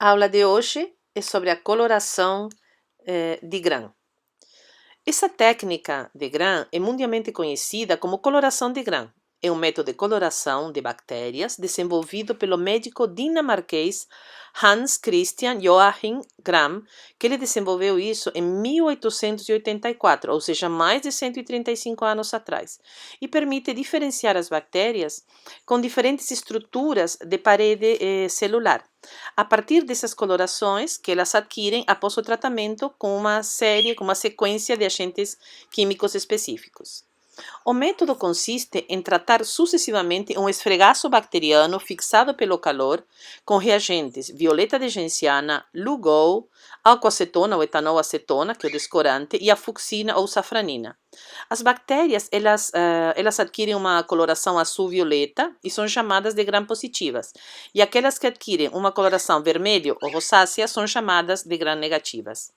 A aula de hoje é sobre a coloração de grã. Essa técnica de grã é mundialmente conhecida como coloração de grã. É um método de coloração de bactérias desenvolvido pelo médico dinamarquês Hans Christian Joachim Gram, que ele desenvolveu isso em 1884, ou seja, mais de 135 anos atrás, e permite diferenciar as bactérias com diferentes estruturas de parede celular, a partir dessas colorações que elas adquirem após o tratamento com uma sequência de agentes químicos específicos. O método consiste em tratar sucessivamente um esfregaço bacteriano fixado pelo calor com reagentes violeta de genciana, Lugol, alcoacetona ou etanol acetona, que é o descorante, e a fucsina ou safranina. As bactérias elas adquirem uma coloração azul-violeta e são chamadas de gram-positivas, e aquelas que adquirem uma coloração vermelho ou rosácea são chamadas de gram-negativas.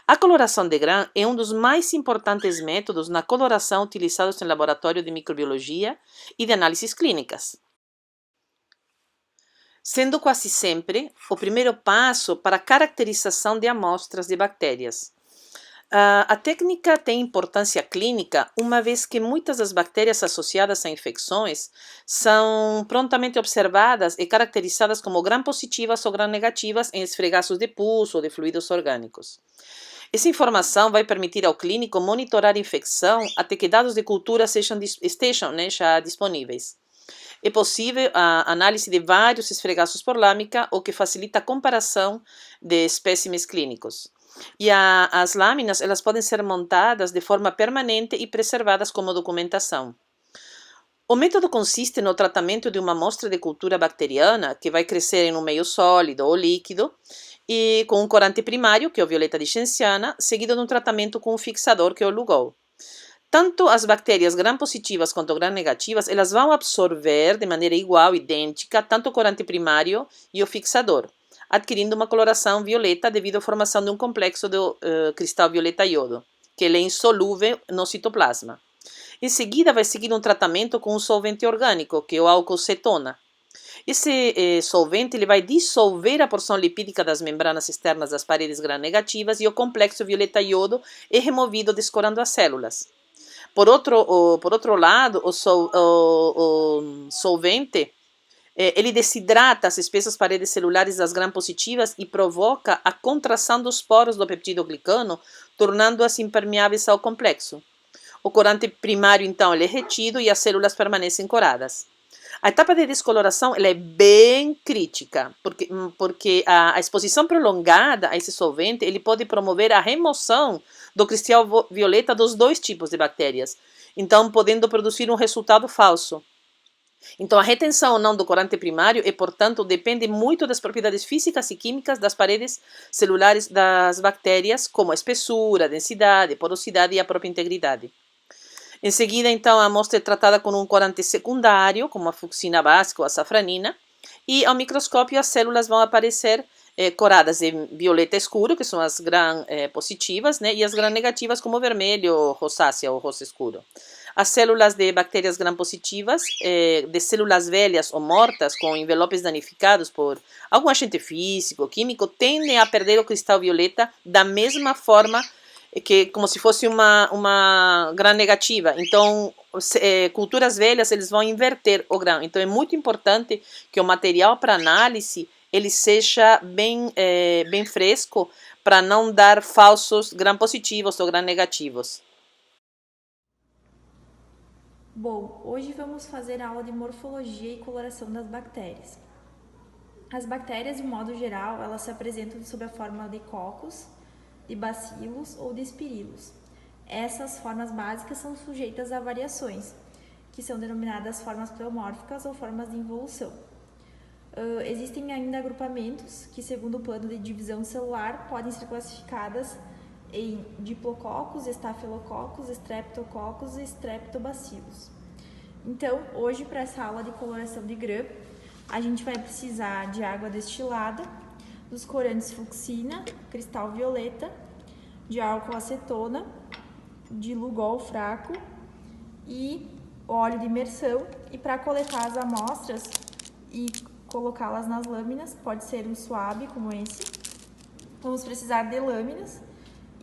A coloração de grã é um dos mais importantes métodos na coloração utilizados em laboratório de microbiologia e de análises clínicas, sendo quase sempre o primeiro passo para a caracterização de amostras de bactérias. A técnica tem importância clínica, uma vez que muitas das bactérias associadas a infecções são prontamente observadas e caracterizadas como gram-positivas ou gram-negativas em esfregaços de pus ou de fluidos orgânicos. Essa informação vai permitir ao clínico monitorar a infecção até que dados de cultura estejam já disponíveis. É possível a análise de vários esfregaços por lâmina, o que facilita a comparação de espécimes clínicos. E as lâminas elas podem ser montadas de forma permanente e preservadas como documentação. O método consiste no tratamento de uma amostra de cultura bacteriana que vai crescer em um meio sólido ou líquido e com um corante primário, que é o violeta de genciana, seguido de um tratamento com um fixador, que é o Lugol. Tanto as bactérias gram-positivas quanto gram-negativas, elas vão absorver de maneira igual, idêntica, tanto o corante primário e o fixador, adquirindo uma coloração violeta devido à formação de um complexo do cristal violeta-iodo, que ele é insolúvel no citoplasma. Em seguida, vai seguir um tratamento com um solvente orgânico, que é o alcoacetona. Esse solvente ele vai dissolver a porção lipídica das membranas externas das paredes gram-negativas e o complexo violeta-iodo é removido, descorando as células. Por outro lado, o solvente ele desidrata as espessas paredes celulares das gram-positivas e provoca a contração dos poros do peptidoglicano, tornando-as impermeáveis ao complexo. O corante primário, então, ele é retido e as células permanecem coradas. A etapa de descoloração ela é bem crítica, porque a exposição prolongada a esse solvente ele pode promover a remoção do cristal violeta dos dois tipos de bactérias, então podendo produzir um resultado falso. Então, a retenção ou não do corante primário portanto, depende muito das propriedades físicas e químicas das paredes celulares das bactérias, como a espessura, a densidade, a porosidade e a própria integridade. Em seguida, então, a amostra é tratada com um corante secundário, como a fucsina básica ou a safranina, e ao microscópio as células vão aparecer coradas em violeta escuro, que são as gram-positivas, e as gram-negativas como vermelho, rosácea ou rosa escuro. As células de bactérias gram-positivas, de células velhas ou mortas, com envelopes danificados por algum agente físico ou químico, tendem a perder o cristal violeta da mesma forma que como se fosse uma gram-negativa. Então, culturas velhas eles vão inverter o grão. Então, é muito importante que o material para análise ele seja bem fresco para não dar falsos gram-positivos ou gram-negativos. Bom, hoje vamos fazer a aula de morfologia e coloração das bactérias. As bactérias, de modo geral, elas se apresentam sob a forma de cocos, de bacilos ou de espirilos. Essas formas básicas são sujeitas a variações, que são denominadas formas pleomórficas ou formas de involução. Existem ainda agrupamentos que, segundo o plano de divisão celular, podem ser classificadas em diplococos, estafilococos, streptococos e streptobacilos. Então, hoje, para essa aula de coloração de grã, a gente vai precisar de água destilada, dos corantes fucsina, cristal violeta, de álcool acetona, de Lugol fraco e óleo de imersão. E para coletar as amostras e colocá-las nas lâminas, pode ser um suave como esse. Vamos precisar de lâminas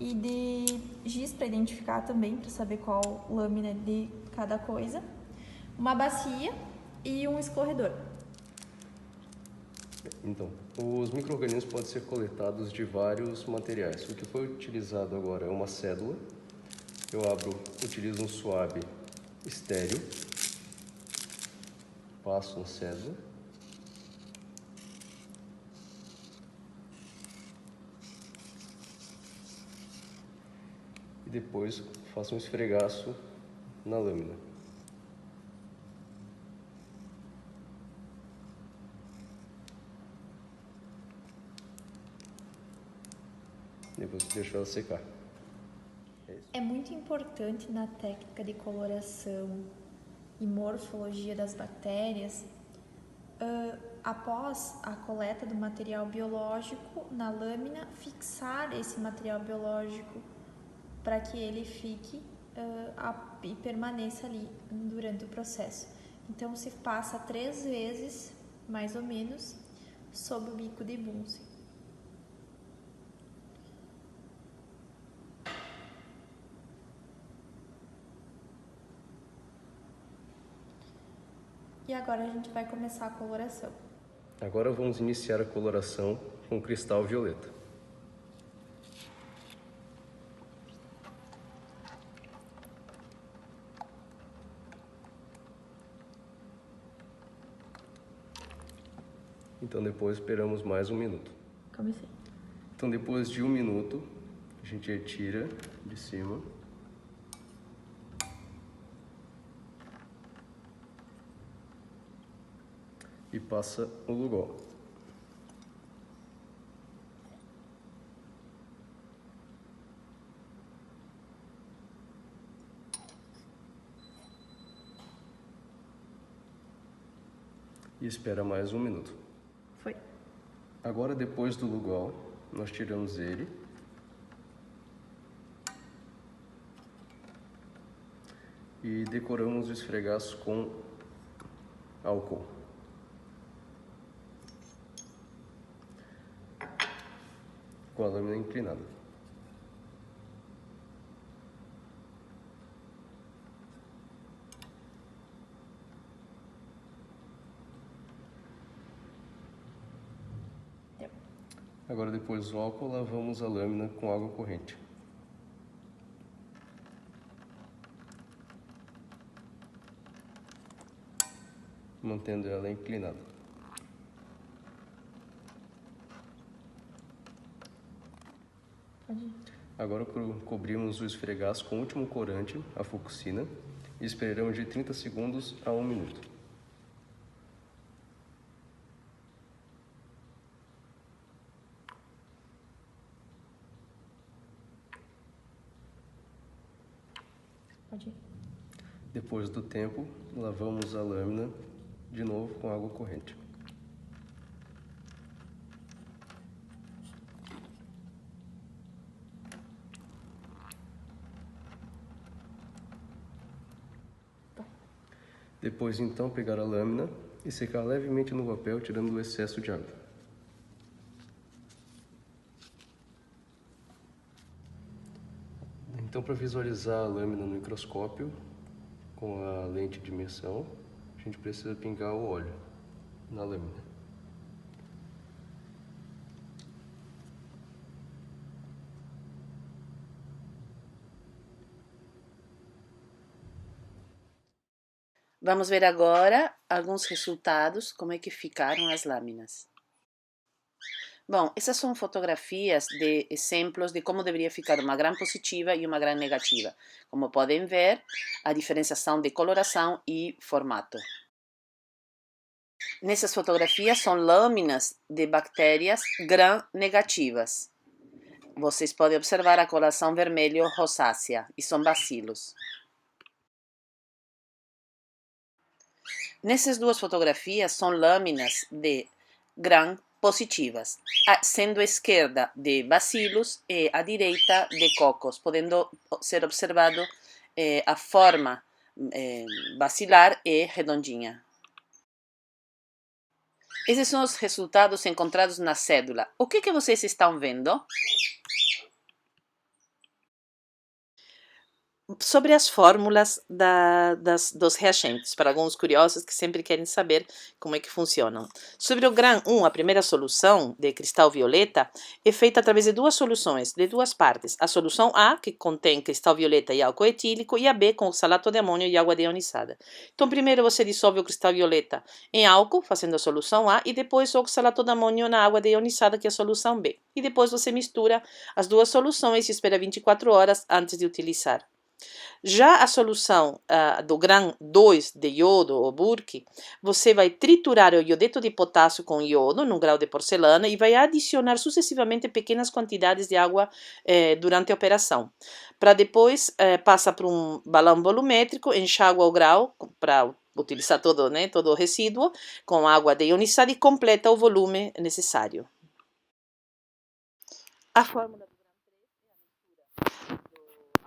e de giz para identificar também, para saber qual lâmina de cada coisa. Uma bacia e um escorredor. Então, os micro-organismos podem ser coletados de vários materiais. O que foi utilizado agora é uma cédula. Eu utilizo um suave estéreo, passo na cédula. E depois faço um esfregaço na lâmina. Depois deixo ela secar. É muito importante na técnica de coloração e morfologia das bactérias, após a coleta do material biológico na lâmina, fixar esse material biológico para que ele fique e permaneça ali durante o processo. Então se passa 3 vezes, mais ou menos, sob o bico de Bunsen. E agora a gente vai começar a coloração. Agora vamos iniciar a coloração com cristal violeta. Então depois esperamos mais 1 minuto. Comecei. Então depois de 1 minuto, a gente retira de cima. E passa o Lugol. E espera mais 1 minuto. Foi. Agora, depois do Lugol, nós tiramos ele. E decoramos o esfregaço com álcool. Com a lâmina inclinada. Agora, depois do álcool, lavamos a lâmina com água corrente. Mantendo ela inclinada. Agora cobrimos o esfregaço com o último corante, a fucsina, e esperamos de 30 segundos a 1 minuto. Pode ir. Depois do tempo, lavamos a lâmina de novo com água corrente. Depois, então, pegar a lâmina e secar levemente no papel, tirando o excesso de água. Então, para visualizar a lâmina no microscópio, com a lente de imersão, a gente precisa pingar o óleo na lâmina. Vamos ver agora alguns resultados, como é que ficaram as lâminas. Bom, essas são fotografias de exemplos de como deveria ficar uma gram positiva e uma gram negativa. Como podem ver, a diferenciação de coloração e formato. Nessas fotografias são lâminas de bactérias gram negativas. Vocês podem observar a coloração vermelho rosácea e são bacilos. Nessas duas fotografias são lâminas de gram positivas, sendo a esquerda de bacilos e a direita de cocos, podendo ser observado a forma bacilar é redondinha. Esses são os resultados encontrados na cédula. O que vocês estão vendo? Sobre as fórmulas dos reagentes, para alguns curiosos que sempre querem saber como é que funcionam. Sobre o GRAM 1, a primeira solução de cristal violeta é feita através de duas soluções, de duas partes. A solução A, que contém cristal violeta e álcool etílico, e a B, com oxalato de amônio e água deionizada. Então, primeiro você dissolve o cristal violeta em álcool, fazendo a solução A, e depois o oxalato de amônio na água deionizada, que é a solução B. E depois você mistura as duas soluções e espera 24 horas antes de utilizar. Já a solução do GRAM 2 de iodo ou Burke, você vai triturar o iodeto de potássio com iodo num grau de porcelana e vai adicionar sucessivamente pequenas quantidades de água durante a operação. Para depois, passa para um balão volumétrico, enxágua o grau para utilizar todo o resíduo com água deionizada e completa o volume necessário. A fórmula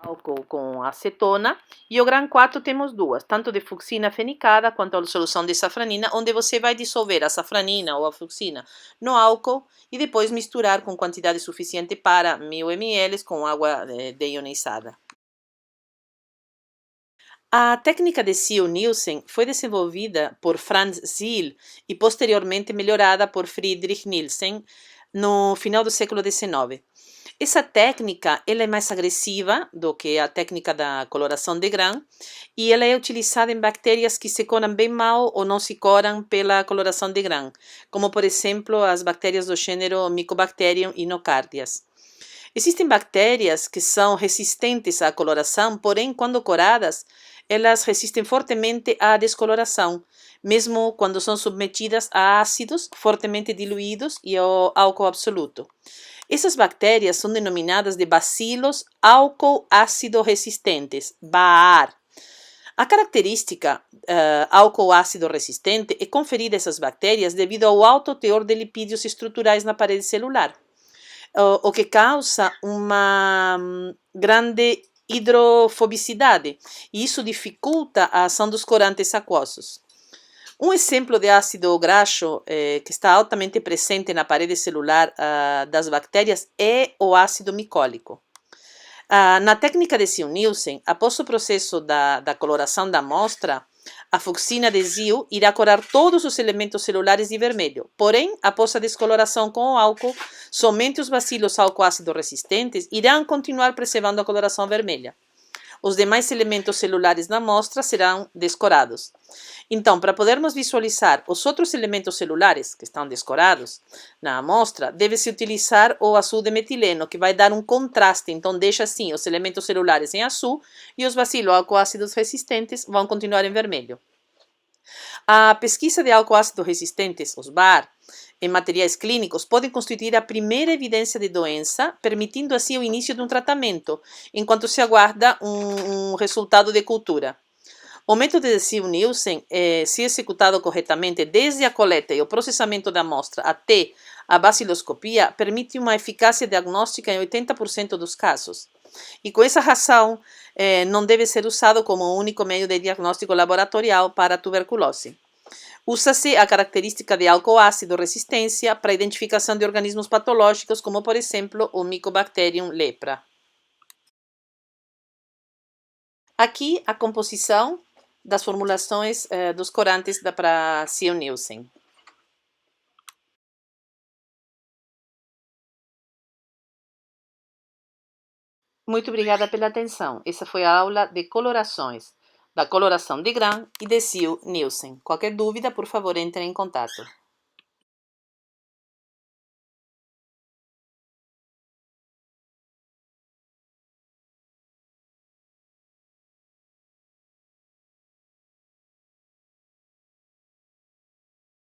álcool com acetona, e o GRAM 4 temos duas, tanto de fucsina fenicada quanto a solução de safranina, onde você vai dissolver a safranina ou a fucsina no álcool e depois misturar com quantidade suficiente para 1000 ml com água deionizada. A técnica de Ziehl-Neelsen foi desenvolvida por Franz Ziehl e posteriormente melhorada por Friedrich Nielsen no final do século XIX. Essa técnica ela é mais agressiva do que a técnica da coloração de GRAM e ela é utilizada em bactérias que se coram bem mal ou não se coram pela coloração de GRAM, como por exemplo as bactérias do gênero Mycobacterium e Nocardias. Existem bactérias que são resistentes à coloração, porém quando coradas, elas resistem fortemente à descoloração, mesmo quando são submetidas a ácidos fortemente diluídos e ao álcool absoluto. Essas bactérias são denominadas de bacilos álcool ácido resistentes, BAR. A característica álcool ácido resistente é conferida a essas bactérias devido ao alto teor de lipídios estruturais na parede celular, o que causa uma grande hidrofobicidade, e isso dificulta a ação dos corantes aquosos. Um exemplo de ácido graxo que está altamente presente na parede celular das bactérias é o ácido micólico. Na técnica de Ziehl-Neelsen, após o processo da coloração da amostra, a fucsina de Ziehl irá corar todos os elementos celulares de vermelho. Porém, após a descoloração com o álcool, somente os bacilos álcool-ácido resistentes irão continuar preservando a coloração vermelha. Os demais elementos celulares da amostra serão descorados. Então, para podermos visualizar os outros elementos celulares que estão descorados na amostra, deve-se utilizar o azul de metileno, que vai dar um contraste. Então, deixa assim os elementos celulares em azul e os bacilos álcool-ácidos resistentes vão continuar em vermelho. A pesquisa de álcool-ácido resistentes, os BAR, em materiais clínicos podem constituir a primeira evidência de doença, permitindo assim o início de um tratamento, enquanto se aguarda um resultado de cultura. O método de Ziehl-Neelsen, se executado corretamente desde a coleta e o processamento da amostra até a baciloscopia, permite uma eficácia diagnóstica em 80% dos casos. E com essa razão, não deve ser usado como o único meio de diagnóstico laboratorial para a tuberculose. Usa-se a característica de álcool-ácido resistência para a identificação de organismos patológicos, como por exemplo o Mycobacterium lepra. Aqui a composição das formulações dos corantes para Ziehl-Neelsen. Muito obrigada pela atenção. Essa foi a aula de colorações, da coloração de GRAM e de Ziehl-Neelsen. Qualquer dúvida, por favor, entre em contato.